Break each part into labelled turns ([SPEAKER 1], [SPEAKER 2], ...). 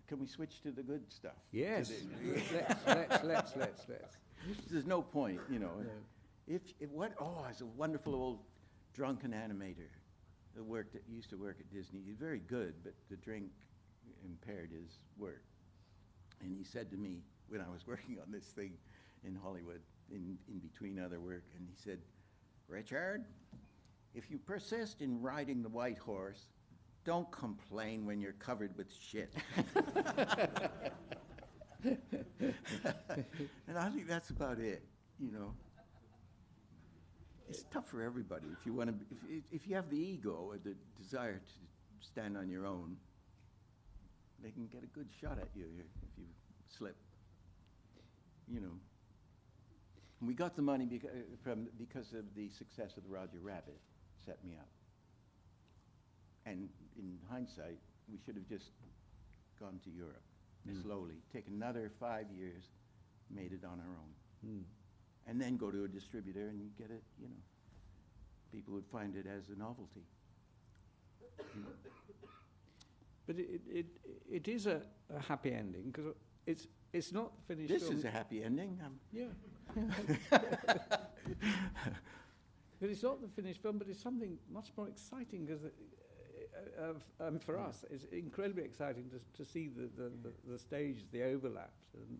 [SPEAKER 1] can we switch to the good stuff?
[SPEAKER 2] Yes. Let's.
[SPEAKER 1] There's no point, you know. As a wonderful old drunken animator that used to work at Disney. He's very good, but the drink impaired his work. And he said to me when I was working on this thing in Hollywood, in between other work, and he said, "Richard, if you persist in riding the white horse, don't complain when you're covered with shit." And I think that's about it, you know. It's tough for everybody. If you want to, if you have the ego or the desire to stand on your own, they can get a good shot at you if you slip. You know. And we got the money because of the success of the Roger Rabbit. Set me up. And in hindsight, we should have just gone to Europe slowly, take another 5 years, made it on our own. And then go to a distributor and you get it, you know. People would find it as a novelty.
[SPEAKER 2] But it is a happy ending, because it's not the finished
[SPEAKER 1] This
[SPEAKER 2] film.
[SPEAKER 1] is a happy ending.
[SPEAKER 2] Yeah. But it's not the finished film, but it's something much more exciting, because for us, it's incredibly exciting to see the stages, the overlaps, and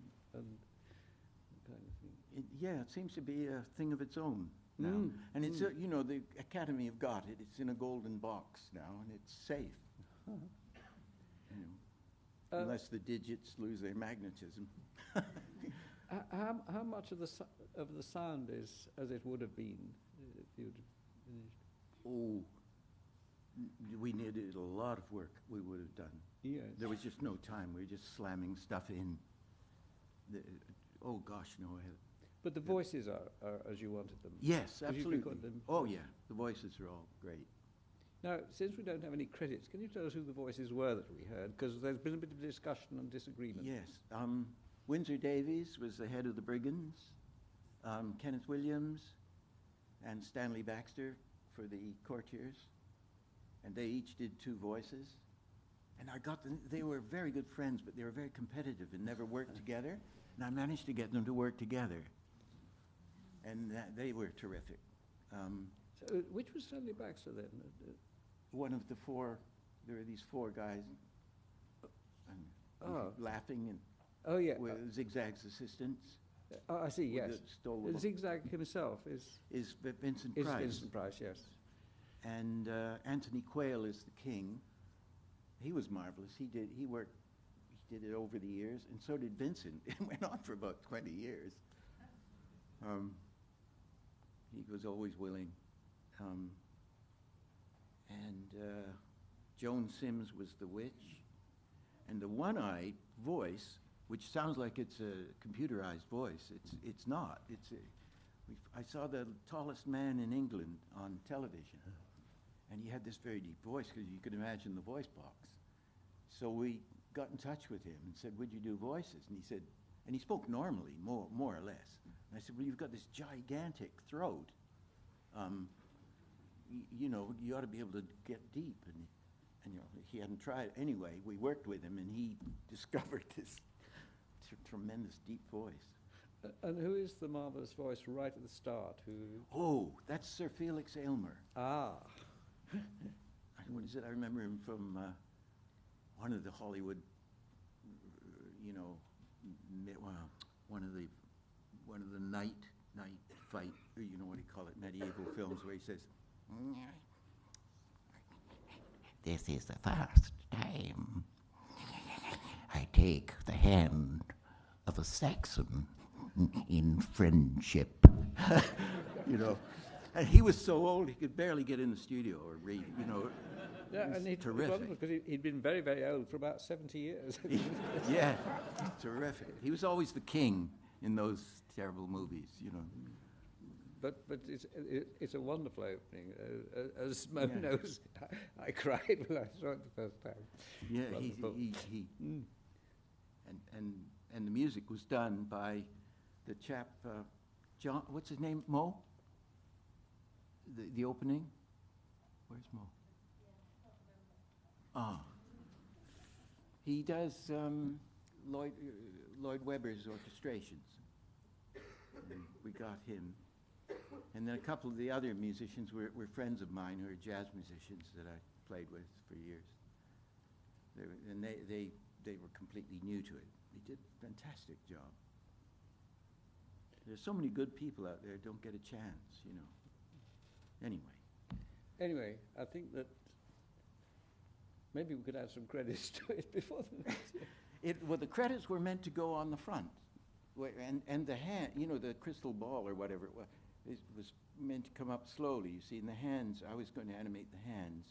[SPEAKER 2] kind of thing.
[SPEAKER 1] It seems to be a thing of its own now. And it's, you know, the Academy have got it. It's in a golden box now, and it's safe. You know, unless the digits lose their magnetism.
[SPEAKER 2] How much of the sound is as it would have been if you'd finished?
[SPEAKER 1] Oh, we needed a lot of work we would have done.
[SPEAKER 2] Yes.
[SPEAKER 1] There was just no time. We were just slamming stuff in. Oh gosh, no.
[SPEAKER 2] But the voices are as you wanted them.
[SPEAKER 1] Yes, absolutely.
[SPEAKER 2] Them.
[SPEAKER 1] Oh yeah, the voices are all great.
[SPEAKER 2] Now, since we don't have any credits, can you tell us who the voices were that we heard? Because there's been a bit of discussion and disagreement.
[SPEAKER 1] Yes. Windsor Davies was the head of the Brigands. Kenneth Williams and Stanley Baxter for the Courtiers. And they each did 2 voices. And they were very good friends, but they were very competitive and never worked together. And I managed to get them to work together. And they were terrific.
[SPEAKER 2] So which was Stanley Baxter then?
[SPEAKER 1] One of the 4, there are these 4 guys laughing and with Zigzag's assistants.
[SPEAKER 2] I see, yes. Zigzag himself is
[SPEAKER 1] Vincent Price.
[SPEAKER 2] Vincent Price, yes.
[SPEAKER 1] And Anthony Quayle is the king. He was marvelous. He did it over the years, and so did Vincent. It went on for about 20 years. He was always willing. Joan Sims was the witch. And the one-eyed voice, which sounds like it's a computerized voice, it's not. I saw the tallest man in England on television, and he had this very deep voice, because you could imagine the voice box. So we got in touch with him and said, "Would you do voices?" And he said, and he spoke normally, more or less. And I said, "Well, you've got this gigantic throat. You know, you ought to be able to get deep." And you know, he hadn't tried. Anyway, we worked with him, and he discovered this tremendous deep voice.
[SPEAKER 2] And who is the marvelous voice right at the start?
[SPEAKER 1] Oh, that's Sir Felix Aylmer.
[SPEAKER 2] Ah.
[SPEAKER 1] What is it? I remember him from one of the Hollywood, you know, one of the night fight, you know what do you call it, medieval films, where he says, "This is the first time I take the hand of a Saxon in friendship." You know, and he was so old he could barely get in the studio or read, you know.
[SPEAKER 2] Yeah, and he'd
[SPEAKER 1] terrific.
[SPEAKER 2] Because he'd been very, very old for about 70 years.
[SPEAKER 1] Yeah, terrific. He was always the king in those terrible movies, you know.
[SPEAKER 2] But it's a wonderful opening. As Mo knows, I cried when I saw it the first time.
[SPEAKER 1] Yeah, and the music was done by the chap, John. What's his name? Mo. The opening. Where's Mo? He does Lloyd Webber's orchestrations. And we got him. And then a couple of the other musicians were friends of mine who are jazz musicians that I played with for years. They were completely new to it. They did a fantastic job. There's so many good people out there don't get a chance, you know.
[SPEAKER 2] Anyway, I think that maybe we could add some credits to it before the
[SPEAKER 1] Well, the credits were meant to go on the front, and the hand, you know, the crystal ball or whatever it was meant to come up slowly. You see, in the hands, I was going to animate the hands.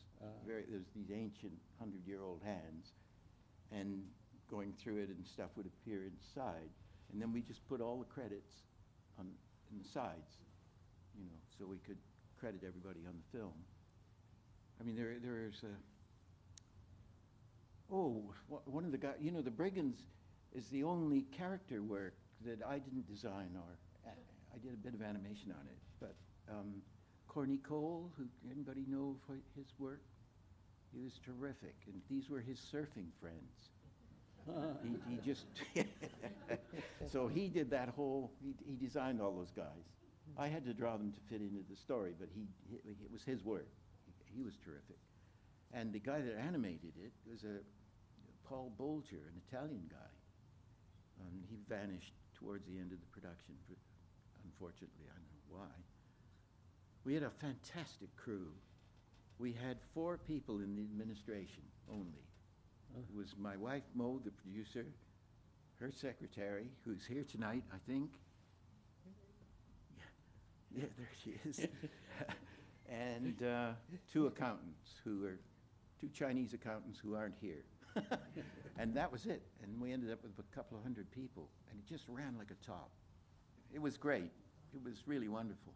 [SPEAKER 1] There's these ancient 100-year-old hands, and going through it and stuff would appear inside, and then we just put all the credits in the sides, you know, so we could credit everybody on the film. I mean, there's one of the guys, you know, the Brigands is the only character work that I didn't design, or I did a bit of animation on it, but Corny Cole, anybody know of his work? He was terrific, and these were his surfing friends. He just, so he did that whole, he designed all those guys. I had to draw them to fit into the story, but it was his work. He was terrific. And the guy that animated it was Paul Bolger, an Italian guy. He vanished towards the end of the production, unfortunately, I don't know why. We had a fantastic crew. We had 4 people in the administration only. It was my wife, Mo, the producer, her secretary, who's here tonight, I think. Yeah, there she is. And 2 accountants who are 2 Chinese accountants who aren't here. And that was it. And we ended up with a couple of hundred people, and it just ran like a top. It was great. It was really wonderful.